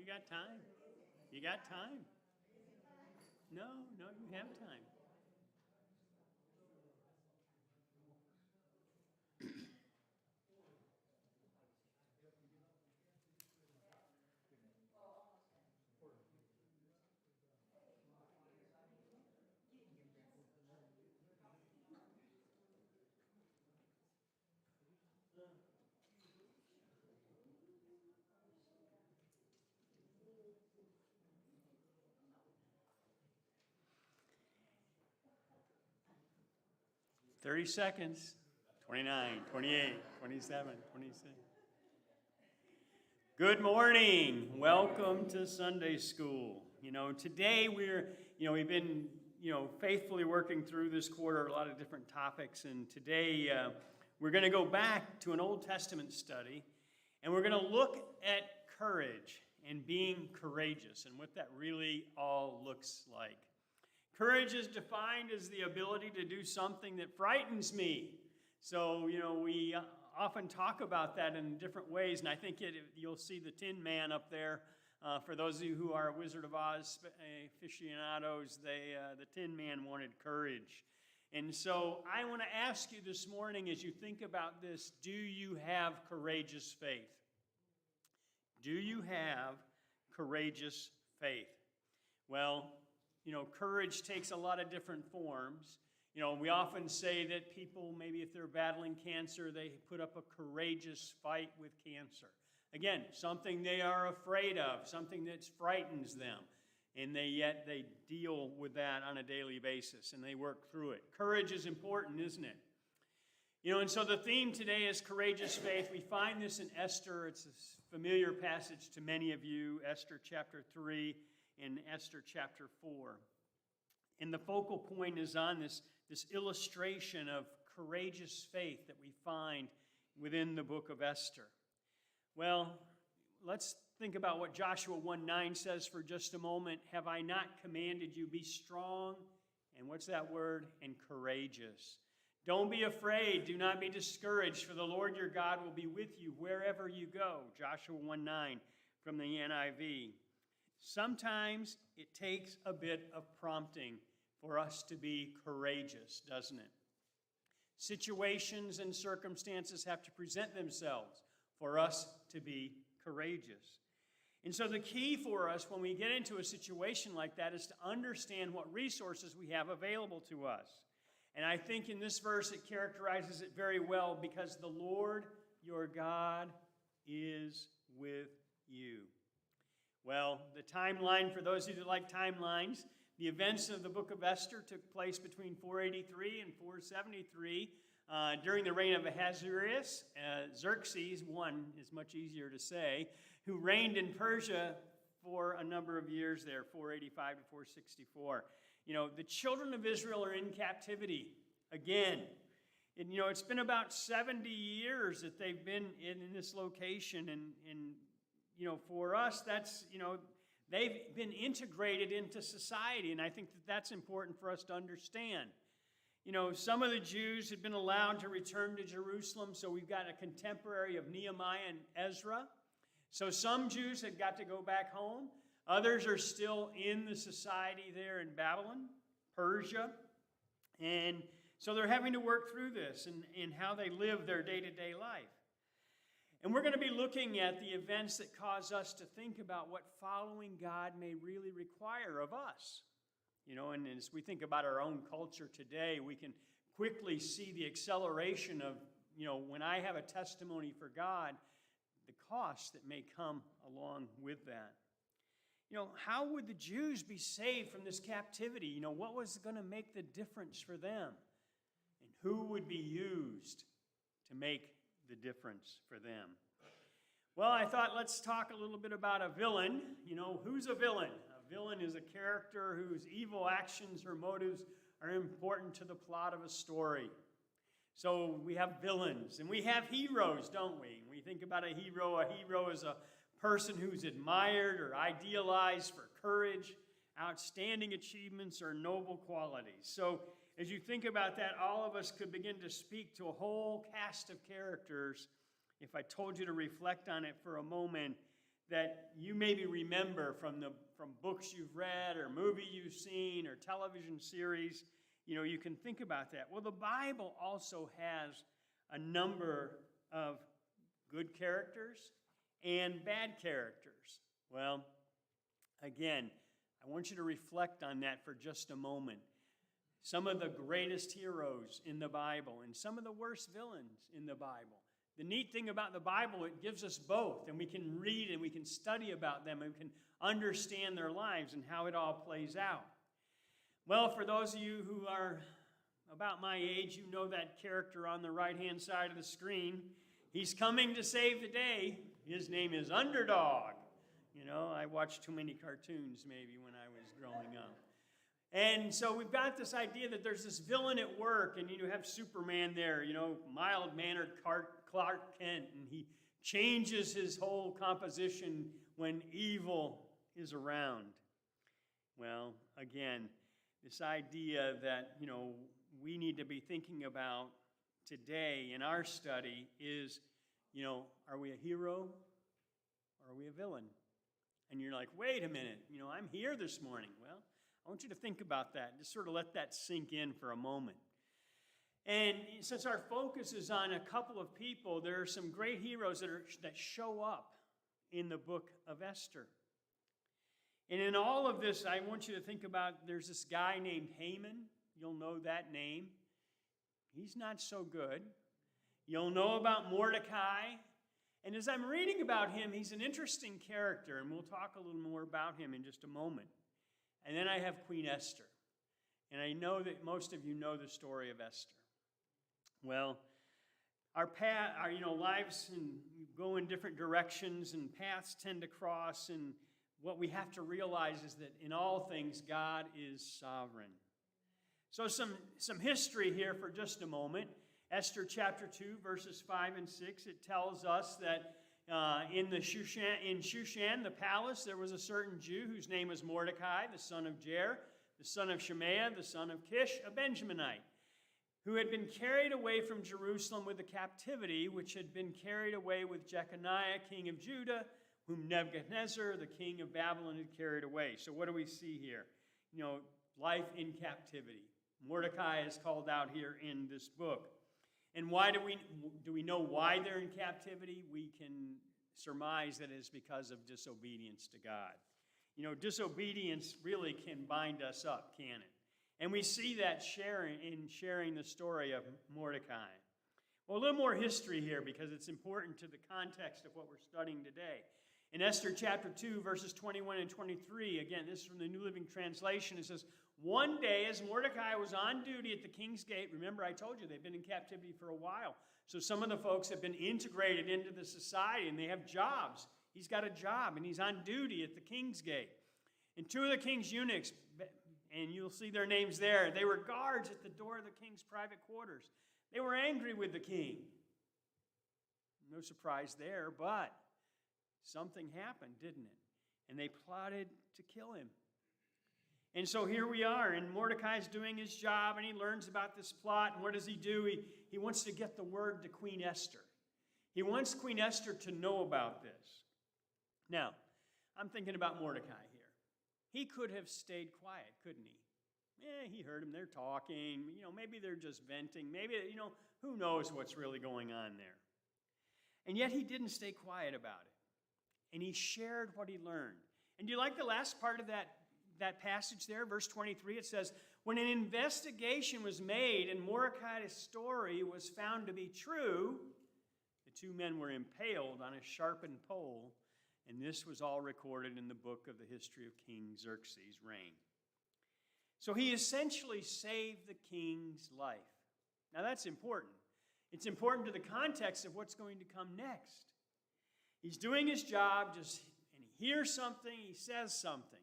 got time. You got time. No, you have time. "30 seconds. 29, 28, 27, 26. Good morning. Welcome to Sunday school. Today we've been, faithfully working through this quarter, a lot of different topics. And today we're going to go back to an Old Testament study, and we're going to look at courage and being courageous and what that really all looks like. Courage is defined as the ability to do something that frightens me. So, we often talk about that in different ways, and I think you'll see the Tin Man up there. For those of you who are Wizard of Oz aficionados, the Tin Man wanted courage. And so I want to ask you this morning, as you think about this, do you have courageous faith? Do you have courageous faith? Well, courage takes a lot of different forms. We often say that people, maybe if they're battling cancer, they put up a courageous fight with cancer. Again, something they are afraid of, something that frightens them. And yet they deal with that on a daily basis, and they work through it. Courage is important, isn't it? And so the theme today is courageous faith. We find this in Esther. It's a familiar passage to many of you, Esther chapter 3 and Esther chapter 4. And the focal point is on this illustration of courageous faith that we find within the book of Esther. Well, let's think about what Joshua 1:9 says for just a moment. Have I not commanded you, be strong, and what's that word? And courageous. Don't be afraid, do not be discouraged, for the Lord your God will be with you wherever you go. Joshua 1:9 from the NIV. Sometimes it takes a bit of prompting for us to be courageous, doesn't it? Situations and circumstances have to present themselves for us to be courageous. And so the key for us when we get into a situation like that is to understand what resources we have available to us. And I think in this verse it characterizes it very well, because the Lord your God is with you. Well, the timeline, for those of you that like timelines, the events of the book of Esther took place between 483 and 473 during the reign of Ahasuerus. Xerxes, one is much easier to say, who reigned in Persia for a number of years there, 485 to 464. The children of Israel are in captivity again. And, it's been about 70 years that they've been in this location. And for us, that's, they've been integrated into society. And I think that that's important for us to understand. Some of the Jews had been allowed to return to Jerusalem, so we've got a contemporary of Nehemiah and Ezra. So some Jews had got to go back home. Others are still in the society there in Babylon, Persia. And so they're having to work through this and how they live their day-to-day life. And we're going to be looking at the events that cause us to think about what following God may really require of us. And as we think about our own culture today, we can quickly see the acceleration of, when I have a testimony for God, the cost that may come along with that. How would the Jews be saved from this captivity? What was going to make the difference for them? And who would be used to make the difference for them? Well, I thought let's talk a little bit about a villain. Who's a villain? A villain is a character whose evil actions or motives are important to the plot of a story. So we have villains, and we have heroes, don't we? When we think about a hero is a person who's admired or idealized for courage, outstanding achievements, or noble qualities. So as you think about that, all of us could begin to speak to a whole cast of characters. If I told you to reflect on it for a moment, that you maybe remember from books you've read or movie you've seen or television series. You can think about that. Well, the Bible also has a number of good characters and bad characters. Well, again, I want you to reflect on that for just a moment. Some of the greatest heroes in the Bible and some of the worst villains in the Bible. The neat thing about the Bible, it gives us both, and we can read and we can study about them and we can understand their lives and how it all plays out. Well, for those of you who are about my age, you know that character on the right-hand side of the screen. He's coming to save the day. His name is Underdog. I watched too many cartoons maybe when I was growing up. And so we've got this idea that there's this villain at work, and you have Superman there, mild-mannered Clark Kent, and he changes his whole composition when evil is around. Well, again, this idea that, we need to be thinking about today in our study is, are we a hero or are we a villain? And you're like, wait a minute, I'm here this morning. Well, I want you to think about that. Just sort of let that sink in for a moment. And since our focus is on a couple of people, there are some great heroes that show up in the book of Esther. And in all of this, I want you to think about, there's this guy named Haman. You'll know that name. He's not so good. You'll know about Mordecai. And as I'm reading about him, he's an interesting character, and we'll talk a little more about him in just a moment. And then I have Queen Esther. And I know that most of you know the story of Esther. Well, our lives go in different directions, and paths tend to cross, and what we have to realize is that in all things, God is sovereign. So some history here for just a moment. Esther chapter 2, verses 5 and 6, it tells us that in Shushan, the palace, there was a certain Jew whose name was Mordecai, the son of Jair, the son of Shemaiah, the son of Kish, a Benjaminite, who had been carried away from Jerusalem with the captivity which had been carried away with Jeconiah, king of Judah, whom Nebuchadnezzar, the king of Babylon, had carried away. So what do we see here? Life in captivity. Mordecai is called out here in this book. And why do we know why they're in captivity? We can surmise that it's because of disobedience to God. Disobedience really can bind us up, can it? And we see that sharing the story of Mordecai. Well, a little more history here because it's important to the context of what we're studying today. In Esther chapter 2, verses 21 and 23, again, this is from the New Living Translation, it says, one day as Mordecai was on duty at the king's gate, remember I told you they've been in captivity for a while, so some of the folks have been integrated into the society and they have jobs. He's got a job and he's on duty at the king's gate. And two of the king's eunuchs, and you'll see their names there, they were guards at the door of the king's private quarters. They were angry with the king. No surprise there, but something happened, didn't it? And they plotted to kill him. And so here we are, and Mordecai's doing his job, and he learns about this plot, and what does he do? He wants to get the word to Queen Esther. He wants Queen Esther to know about this. Now, I'm thinking about Mordecai here. He could have stayed quiet, couldn't he? He heard them, they're talking, maybe they're just venting, maybe, who knows what's really going on there. And yet he didn't stay quiet about it. And he shared what he learned. And do you like the last part of that passage there, verse 23? It says, when an investigation was made and Mordecai's story was found to be true, the two men were impaled on a sharpened pole, and this was all recorded in the book of the history of King Xerxes' reign. So he essentially saved the king's life. Now that's important. It's important to the context of what's going to come next. He's doing his job, and he hears something, he says something.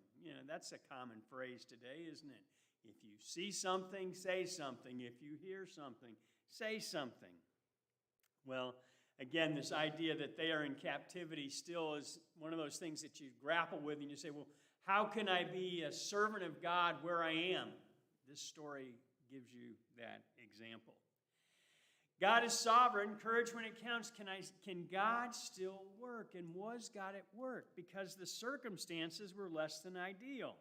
That's a common phrase today, isn't it? If you see something, say something. If you hear something, say something. Well, again, this idea that they are in captivity still is one of those things that you grapple with, and you say, well, how can I be a servant of God where I am? This story gives you that example. God is sovereign. Courage when it counts. Can God still work? And was God at work? Because the circumstances were less than ideal.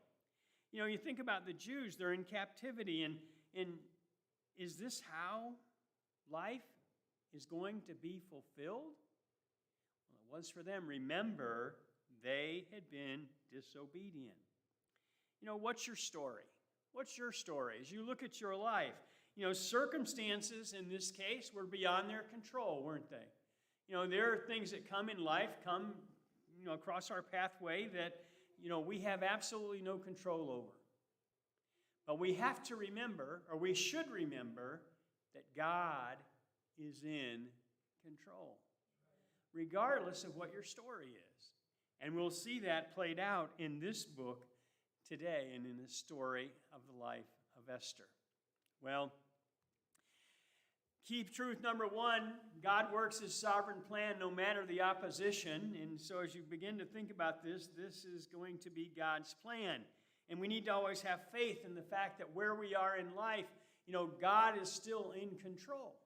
You know, you think about the Jews. They're in captivity. And is this how life is going to be fulfilled? Well, it was for them. Remember, they had been disobedient. You know, what's your story? What's your story? As you look at your life, you know, circumstances in this case were beyond their control, weren't they? You know, there are things that come in life, you know, across our pathway that, you know, we have absolutely no control over. But we have to remember, or we should remember, that God is in control, regardless of what your story is. And we'll see that played out in this book today and in the story of the life of Esther. Well, key truth number one, God works his sovereign plan no matter the opposition. And so as you begin to think about this, this is going to be God's plan. And we need to always have faith in the fact that where we are in life, you know, God is still in control.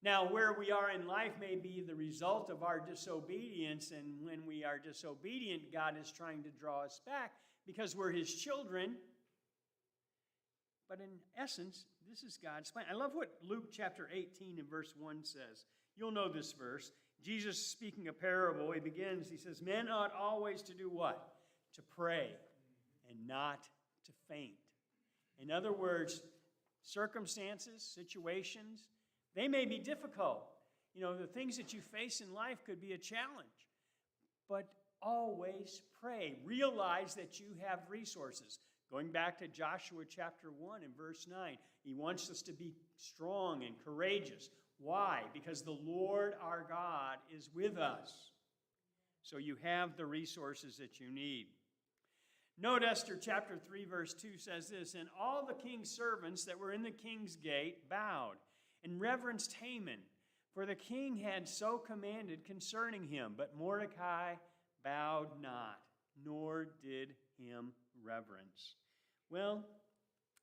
Now, where we are in life may be the result of our disobedience, and when we are disobedient, God is trying to draw us back because we're his children. But in essence, this is God's plan. I love what Luke chapter 18 and verse 1 says. You'll know this verse. Jesus speaking a parable, he begins, he says, men ought always to do what? To pray and not to faint. In other words, circumstances, situations, they may be difficult. You know, the things that you face in life could be a challenge. But always pray. Realize that you have resources. Going back to Joshua chapter 1 and verse 9, he wants us to be strong and courageous. Why? Because the Lord our God is with us. So you have the resources that you need. Note Esther chapter 3 verse 2 says this, and all the king's servants that were in the king's gate bowed and reverenced Haman, for the king had so commanded concerning him. But Mordecai bowed not, nor did him reverence. Well,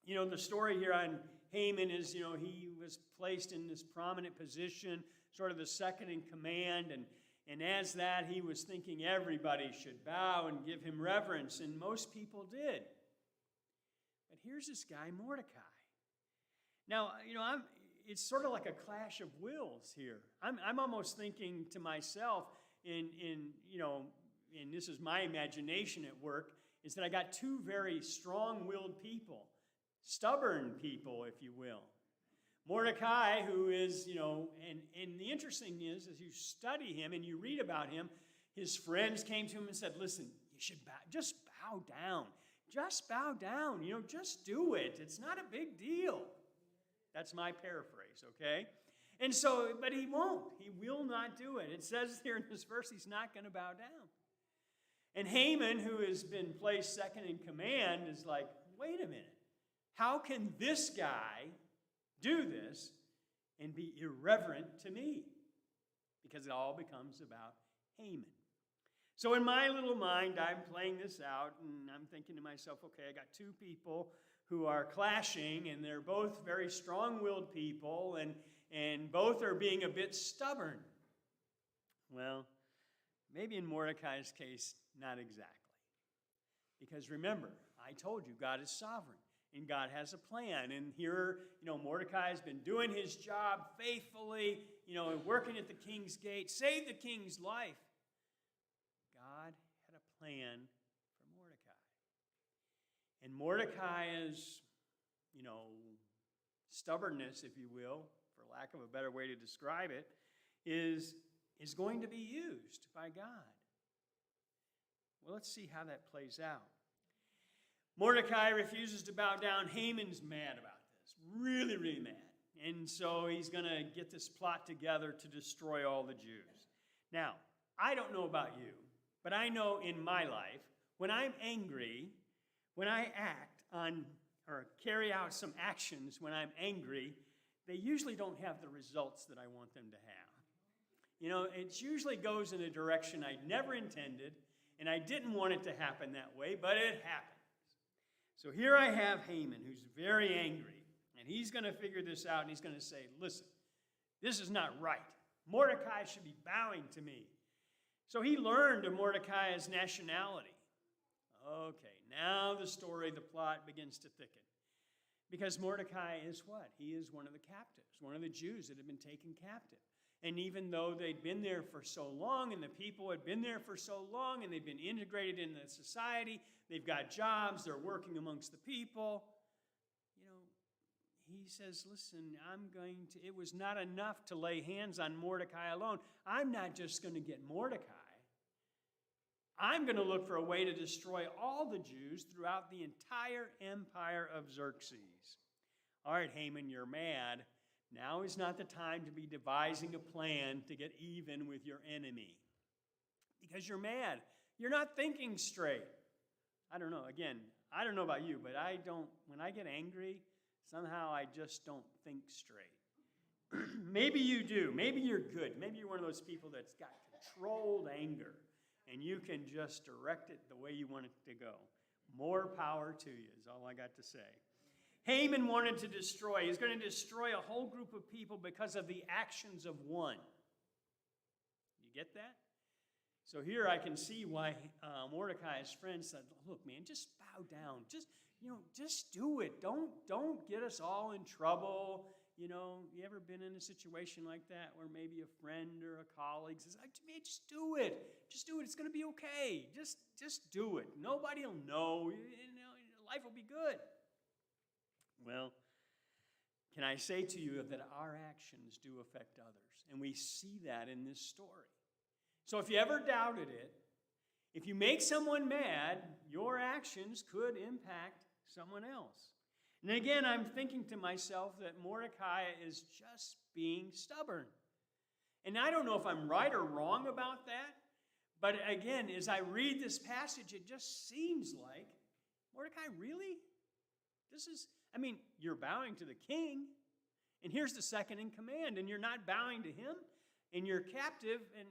you know, the story here on Haman is, you know, he was placed in this prominent position, sort of the second in command, and as that, he was thinking everybody should bow and give him reverence, and most people did. But here's this guy, Mordecai. Now, you know, it's sort of like a clash of wills here. I'm almost thinking to myself, you know, and this is my imagination at work, is that I got two very strong-willed people, stubborn people, if you will. Mordecai, who is, you know, and the interesting is, as you study him and you read about him, his friends came to him and said, listen, you should just bow down. Just bow down. You know, just do it. It's not a big deal. That's my paraphrase, okay? And so, but he won't. He will not do it. It says here in this verse, he's not going to bow down. And Haman, who has been placed second in command, is like, wait a minute. How can this guy do this and be irreverent to me? Because it all becomes about Haman. So in my little mind, I'm playing this out, and I'm thinking to myself, okay, I got two people who are clashing, and they're both very strong-willed people, and both are being a bit stubborn. Well, maybe in Mordecai's case, not exactly. Because remember, I told you, God is sovereign. And God has a plan. And here, you know, Mordecai has been doing his job faithfully, you know, working at the king's gate, saved the king's life. God had a plan for Mordecai. And Mordecai's, you know, stubbornness, if you will, for lack of a better way to describe it, is going to be used by God. Well, let's see how that plays out. Mordecai refuses to bow down. Haman's mad about this, really, really mad. And so he's going to get this plot together to destroy all the Jews. Now, I don't know about you, but I know in my life, when I'm angry, when I act on or carry out some actions when I'm angry, they usually don't have the results that I want them to have. You know, it usually goes in a direction I never intended, and I didn't want it to happen that way, but it happened. So here I have Haman, who's very angry, and he's going to figure this out, and he's going to say, listen, This is not right. Mordecai should be bowing to me. So he learned of Mordecai's nationality. Okay, now the story, the plot begins to thicken. Because Mordecai is what? He is one of the captives, one of the Jews that had been taken captive. And even though they'd been there for so long, and the people had been there for so long, and they've been integrated into society, they've got jobs, they're working amongst the people, he says, listen, it was not enough to lay hands on Mordecai alone. I'm not just going to get Mordecai. I'm going to look for a way to destroy all the Jews throughout the entire empire of Xerxes. All right, Haman, you're mad. Now is not the time to be devising a plan to get even with your enemy. Because you're mad. You're not thinking straight. I don't know. Again, I don't know about you, but when I get angry, somehow I just don't think straight. Maybe you do. Maybe you're good. Maybe you're one of those people that's got controlled anger, and you can just direct it the way you want it to go. More power to you is all I got to say. Haman wanted to destroy. He's going to destroy a whole group of people because of the actions of one. You get that? So here I can see why Mordecai's friend said, look, man, just bow down. Just do it. Don't get us all in trouble. You ever been in a situation like that where maybe a friend or a colleague says, man, just do it. Just do it. It's going to be okay. Just do it. Nobody will know. Life will be good. Well, can I say to you that our actions do affect others? And we see that in this story. So if you ever doubted it, if you make someone mad, your actions could impact someone else. And again, I'm thinking to myself that Mordecai is just being stubborn. And I don't know if I'm right or wrong about that, but again, as I read this passage, it just seems like, Mordecai, really? You're bowing to the king, and here's the second in command, and you're not bowing to him, and you're captive, and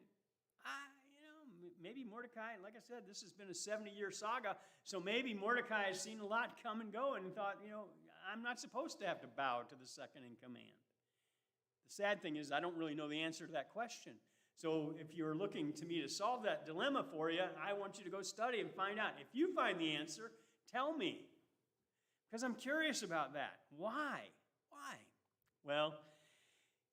maybe Mordecai, like I said, this has been a 70-year saga, so maybe Mordecai has seen a lot come and go and thought, I'm not supposed to have to bow to the second in command. The sad thing is I don't really know the answer to that question. So if you're looking to me to solve that dilemma for you, I want you to go study and find out. If you find the answer, tell me. Because I'm curious about that. Why? Well,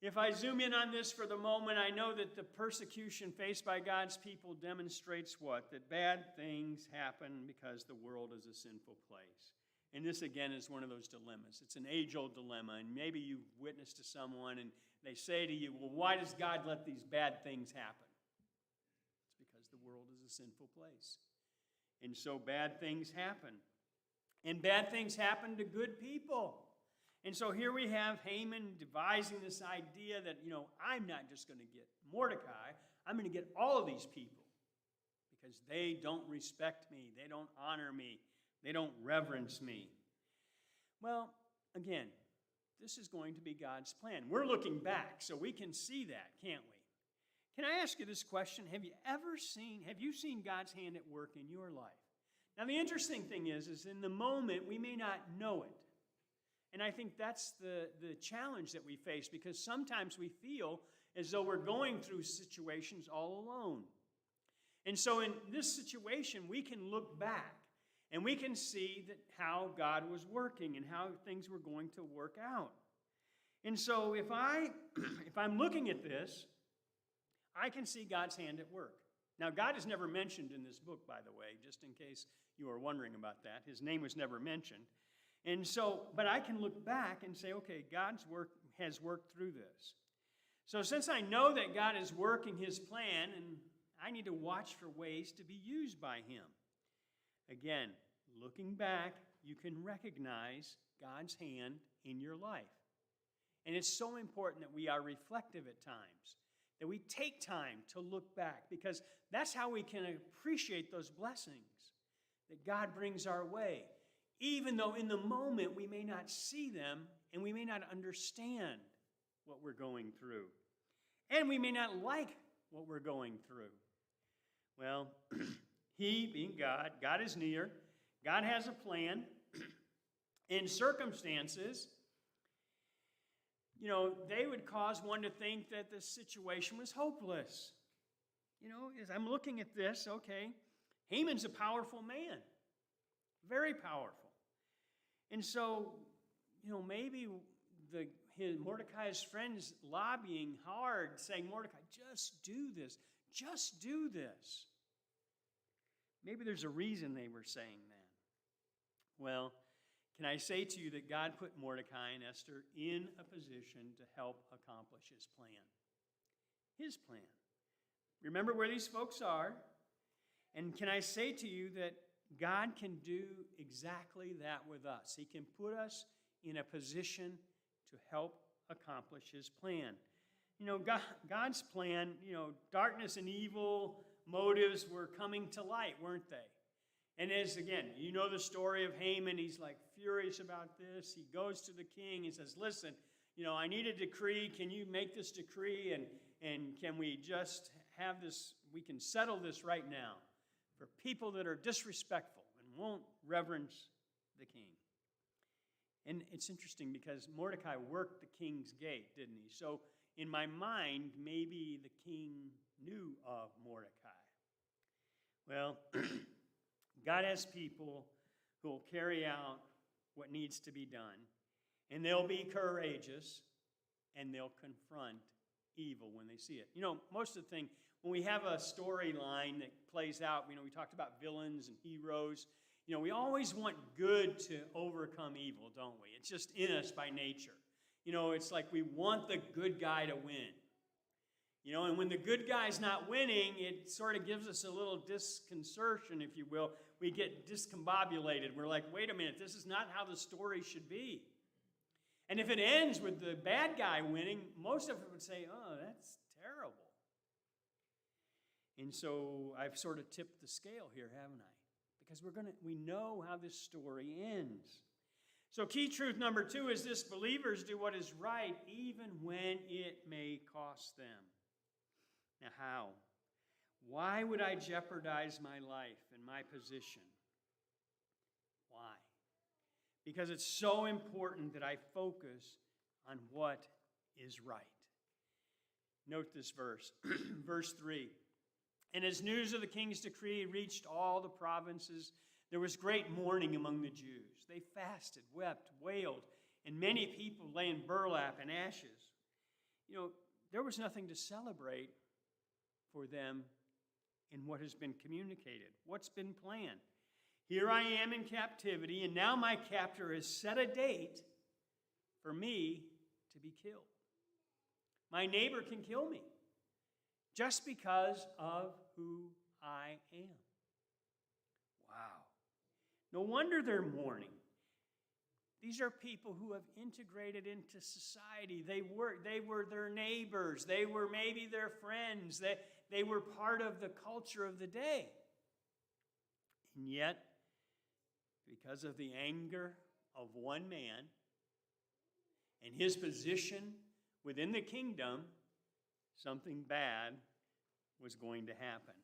if I zoom in on this for the moment, I know that the persecution faced by God's people demonstrates what? That bad things happen because the world is a sinful place. And this, again, is one of those dilemmas. It's an age-old dilemma, and maybe you've witnessed to someone, and they say to you, well, why does God let these bad things happen? It's because the world is a sinful place. And so bad things happen. And bad things happen to good people. And so here we have Haman devising this idea that, I'm not just going to get Mordecai, I'm going to get all of these people because they don't respect me, they don't honor me, they don't reverence me. Well, again, this is going to be God's plan. We're looking back, so we can see that, can't we? Can I ask you this question? Have you seen God's hand at work in your life? Now, the interesting thing is in the moment, we may not know it. And I think that's the challenge that we face, because sometimes we feel as though we're going through situations all alone. And so in this situation, we can look back and we can see that how God was working and how things were going to work out. And so if I'm looking at this, I can see God's hand at work. Now, God is never mentioned in this book, by the way, just in case you are wondering about that. His name was never mentioned. And so, but I can look back and say, okay, God's work has worked through this. So since I know that God is working his plan, and I need to watch for ways to be used by him. Again, looking back, you can recognize God's hand in your life. And it's so important that we are reflective at times, that we take time to look back, because that's how we can appreciate those blessings that God brings our way. Even though in the moment we may not see them and we may not understand what we're going through. And we may not like what we're going through. Well, he, being God, God is near. God has a plan. In circumstances they would cause one to think that the situation was hopeless. As I'm looking at this, okay, Haman's a powerful man, very powerful. And so, maybe Mordecai's friends lobbying hard, saying, Mordecai, just do this. Just do this. Maybe there's a reason they were saying that. Well, can I say to you that God put Mordecai and Esther in a position to help accomplish his plan? His plan. Remember where these folks are. And can I say to you that God can do exactly that with us? He can put us in a position to help accomplish his plan. God's plan, darkness and evil motives were coming to light, weren't they? And again, the story of Haman. He's like furious about this. He goes to the king and says, listen, I need a decree. Can you make this decree? And can we just have this, we can settle this right now for people that are disrespectful and won't reverence the king. And it's interesting because Mordecai worked the king's gate, didn't he? So in my mind, maybe the king knew of Mordecai. Well, God has people who will carry out what needs to be done, and they'll be courageous, and they'll confront evil when they see it. Most of the thing, when we have a storyline that plays out, we talked about villains and heroes. We always want good to overcome evil, don't we? It's just in us by nature. It's like we want the good guy to win. And when the good guy's not winning, it sort of gives us a little disconcertion, if you will. We get discombobulated. We're like, wait a minute, this is not how the story should be. And if it ends with the bad guy winning, most of us would say, oh, that's terrible. And so I've sort of tipped the scale here, haven't I? Because we know how this story ends. So key truth number 2 is this: believers do what is right even when it may cost them. Now how? Why would I jeopardize my life and my position? Why? Because it's so important that I focus on what is right. Note this verse, verse 3. And as news of the king's decree reached all the provinces, there was great mourning among the Jews. They fasted, wept, wailed, and many people lay in burlap and ashes. There was nothing to celebrate for them in what has been communicated, what's been planned. Here I am in captivity, and now my captor has set a date for me to be killed. My neighbor can kill me just because of who I am. Wow. No wonder they're mourning. These are people who have integrated into society. They were their neighbors. They were maybe their friends. They were part of the culture of the day. And yet, because of the anger of one man and his position within the kingdom, something bad was going to happen.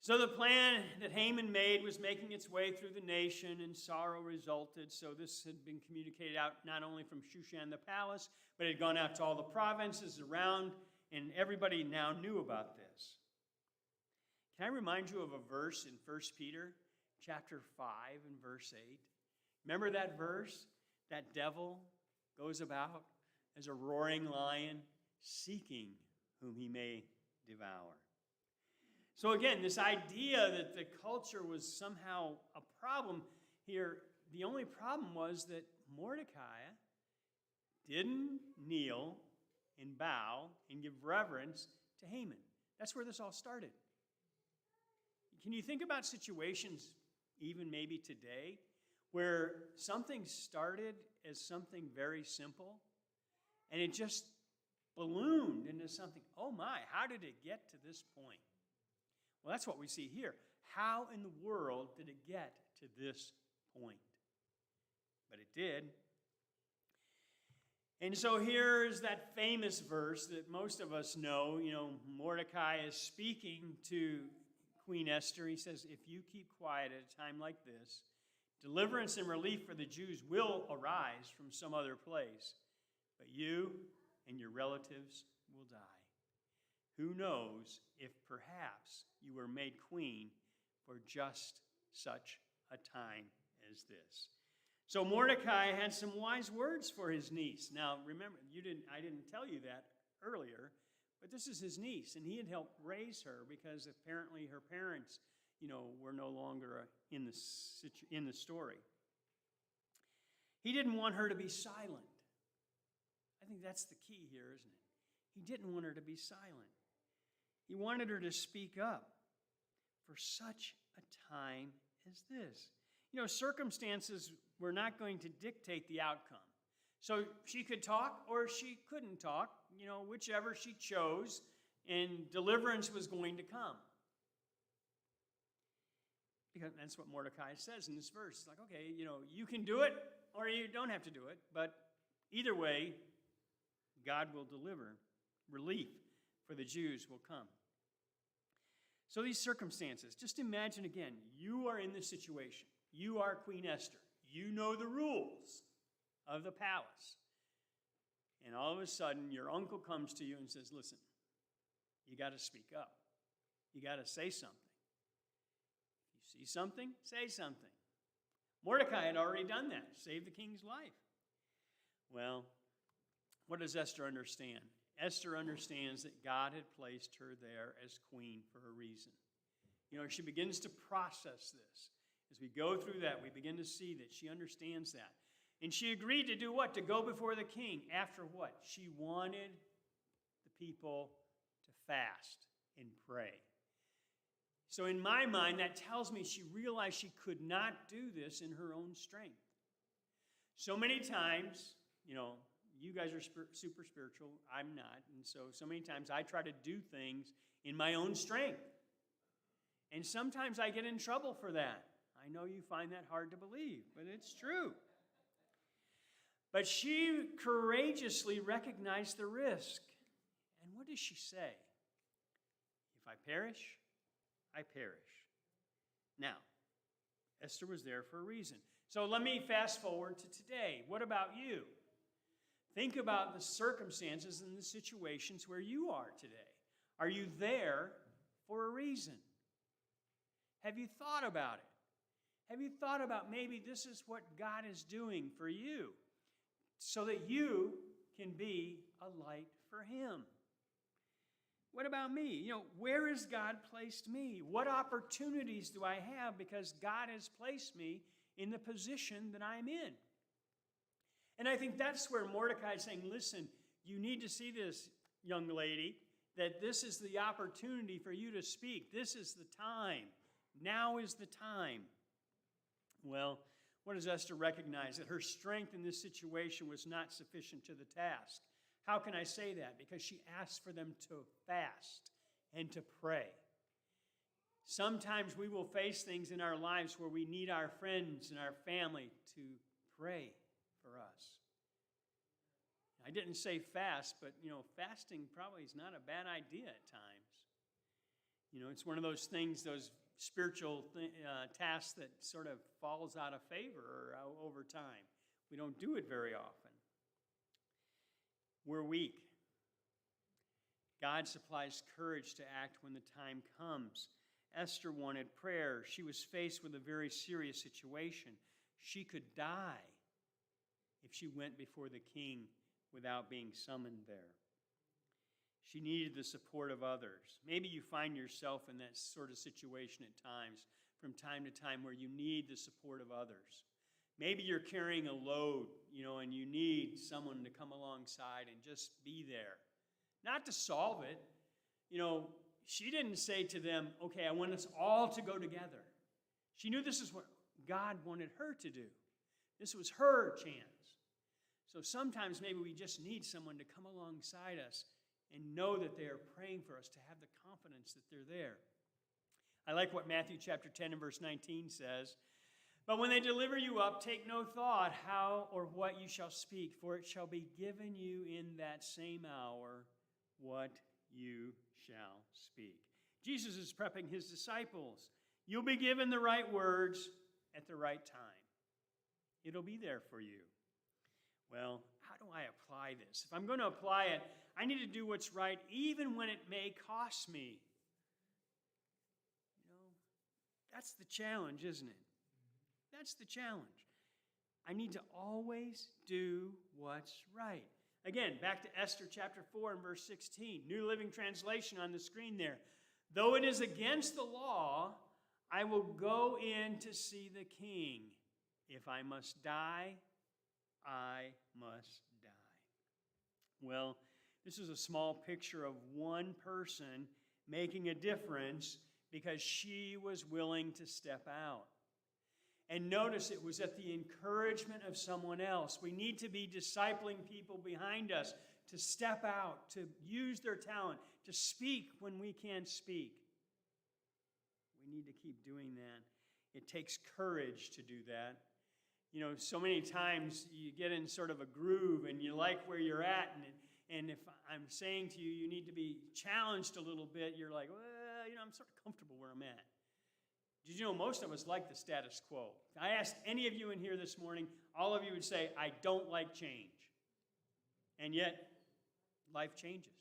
So the plan that Haman made was making its way through the nation, and sorrow resulted. So this had been communicated out not only from Shushan the palace, but it had gone out to all the provinces around, and everybody now knew about this. Can I remind you of a verse in 1 Peter chapter 5 and verse 8? Remember that verse? That devil goes about as a roaring lion, seeking whom he may devour. So again, this idea that the culture was somehow a problem here, the only problem was that Mordecai didn't kneel and bow and give reverence to Haman. That's where this all started. Can you think about situations, even maybe today, where something started as something very simple, and it just ballooned into something, oh my, how did it get to this point? Well, that's what we see here. How in the world did it get to this point? But it did. And so here's that famous verse that most of us know. Mordecai is speaking to Queen Esther. He says, if you keep quiet at a time like this, deliverance and relief for the Jews will arise from some other place, but you and your relatives will die. Who knows if perhaps you were made queen for just such a time as this. So Mordecai had some wise words for his niece. Now, remember, I didn't tell you that earlier, but this is his niece, and he had helped raise her because apparently her parents, were no longer in the story. He didn't want her to be silent. I think that's the key here, isn't it? He didn't want her to be silent. He wanted her to speak up for such a time as this. Circumstances were not going to dictate the outcome. So she could talk or she couldn't talk, whichever she chose, and deliverance was going to come. Because that's what Mordecai says in this verse. It's like, okay, you can do it or you don't have to do it, but either way, God will deliver. Relief for the Jews will come. So these circumstances, just imagine again, you are in this situation. You are Queen Esther. You know the rules of the palace. And all of a sudden, your uncle comes to you and says, listen, you got to speak up. You got to say something. If you see something, say something. Mordecai had already done that, saved the king's life. Well, what does Esther understand? Esther understands that God had placed her there as queen for a reason. She begins to process this. As we go through that, we begin to see that she understands that. And she agreed to do what? To go before the king. After what? She wanted the people to fast and pray. So in my mind, that tells me she realized she could not do this in her own strength. So many times, you guys are super spiritual. I'm not. And so many times I try to do things in my own strength. And sometimes I get in trouble for that. I know you find that hard to believe, but it's true. But she courageously recognized the risk. And what does she say? If I perish, I perish. Now, Esther was there for a reason. So let me fast forward to today. What about you? Think about the circumstances and the situations where you are today. Are you there for a reason? Have you thought about it? Have you thought about maybe this is what God is doing for you so that you can be a light for Him? What about me? Where has God placed me? What opportunities do I have because God has placed me in the position that I'm in? And I think that's where Mordecai is saying, listen, you need to see this, young lady, that this is the opportunity for you to speak. This is the time. Now is the time. Well, what does Esther recognize? That her strength in this situation was not sufficient to the task. How can I say that? Because she asked for them to fast and to pray. Sometimes we will face things in our lives where we need our friends and our family to pray for us. I didn't say fast, but, fasting probably is not a bad idea at times. It's one of those things, those spiritual tasks that sort of falls out of favor over time. We don't do it very often. We're weak. God supplies courage to act when the time comes. Esther wanted prayer. She was faced with a very serious situation. She could die if she went before the king without being summoned there. She needed the support of others. Maybe you find yourself in that sort of situation at times, from time to time, where you need the support of others. Maybe you're carrying a load, and you need someone to come alongside and just be there. Not to solve it. She didn't say to them, okay, I want us all to go together. She knew this is what God wanted her to do. This was her chance. So sometimes maybe we just need someone to come alongside us and know that they are praying for us, to have the confidence that they're there. I like what Matthew chapter 10 and verse 19 says. But when they deliver you up, take no thought how or what you shall speak, for it shall be given you in that same hour what you shall speak. Jesus is prepping his disciples. You'll be given the right words at the right time. It'll be there for you. Well, how do I apply this? If I'm going to apply it, I need to do what's right even when it may cost me. You know, that's the challenge, isn't it? That's the challenge. I need to always do what's right. Again, back to Esther chapter 4 and verse 16. New Living Translation on the screen there. Though it is against the law, I will go in to see the king. If I must die, I must die. Well, this is a small picture of one person making a difference because she was willing to step out. And notice it was at the encouragement of someone else. We need to be discipling people behind us to step out, to use their talent, to speak when we can't speak. We need to keep doing that. It takes courage to do that. You know, so many times you get in sort of a groove and you like where you're at, and if I'm saying to you, you need to be challenged a little bit, you're like, well, you know, I'm sort of comfortable where I'm at. Did you know most of us like the status quo? If I asked any of you in here this morning, all of you would say, I don't like change. And yet, life changes.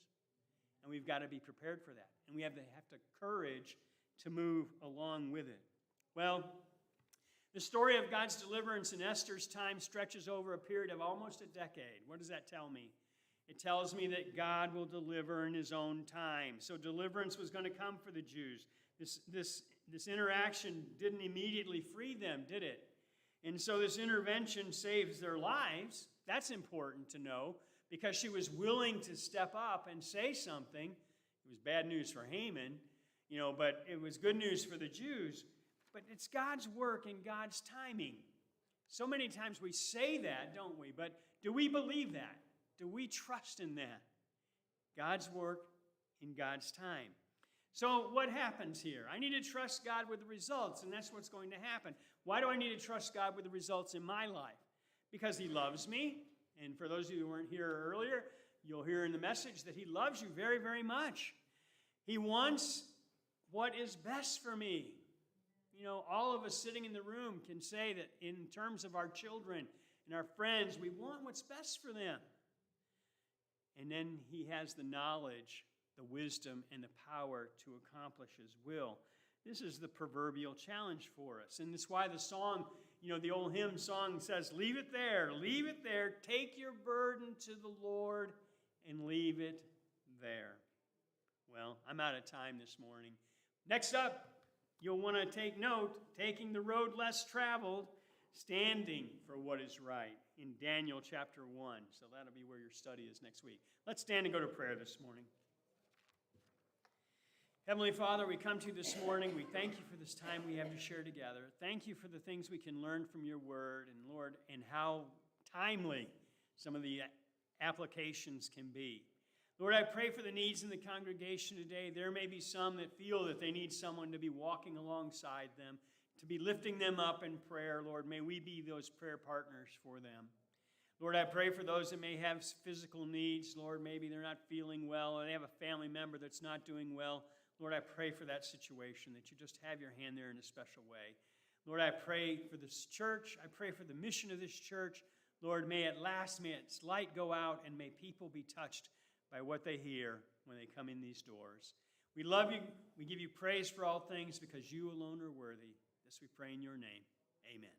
And we've got to be prepared for that. And we have the courage to move along with it. Well, the story of God's deliverance in Esther's time stretches over a period of almost a decade. What does that tell me? It tells me that God will deliver in his own time. So deliverance was going to come for the Jews. This interaction didn't immediately free them, did it? And so this intervention saves their lives. That's important to know because she was willing to step up and say something. It was bad news for Haman, but it was good news for the Jews. But it's God's work and God's timing. So many times we say that, don't we? But do we believe that? Do we trust in that? God's work in God's time. So what happens here? I need to trust God with the results, and that's what's going to happen. Why do I need to trust God with the results in my life? Because he loves me. And for those of you who weren't here earlier, you'll hear in the message that he loves you very, very much. He wants what is best for me. All of us sitting in the room can say that in terms of our children and our friends, we want what's best for them. And then he has the knowledge, the wisdom, and the power to accomplish his will. This is the proverbial challenge for us. And that's why the song, the old hymn song says, leave it there, take your burden to the Lord and leave it there. Well, I'm out of time this morning. Next up, you'll want to take note, taking the road less traveled, standing for what is right in Daniel chapter 1. So that'll be where your study is next week. Let's stand and go to prayer this morning. Heavenly Father, we come to you this morning. We thank you for this time we have to share together. Thank you for the things we can learn from your word, and Lord, and how timely some of the applications can be. Lord, I pray for the needs in the congregation today. There may be some that feel that they need someone to be walking alongside them, to be lifting them up in prayer. Lord, may we be those prayer partners for them. Lord, I pray for those that may have physical needs. Lord, maybe they're not feeling well, or they have a family member that's not doing well. Lord, I pray for that situation, that you just have your hand there in a special way. Lord, I pray for this church. I pray for the mission of this church. Lord, may it last, may its light go out, and may people be touched by what they hear when they come in these doors. We love you. We give you praise for all things because you alone are worthy. This we pray in your name. Amen.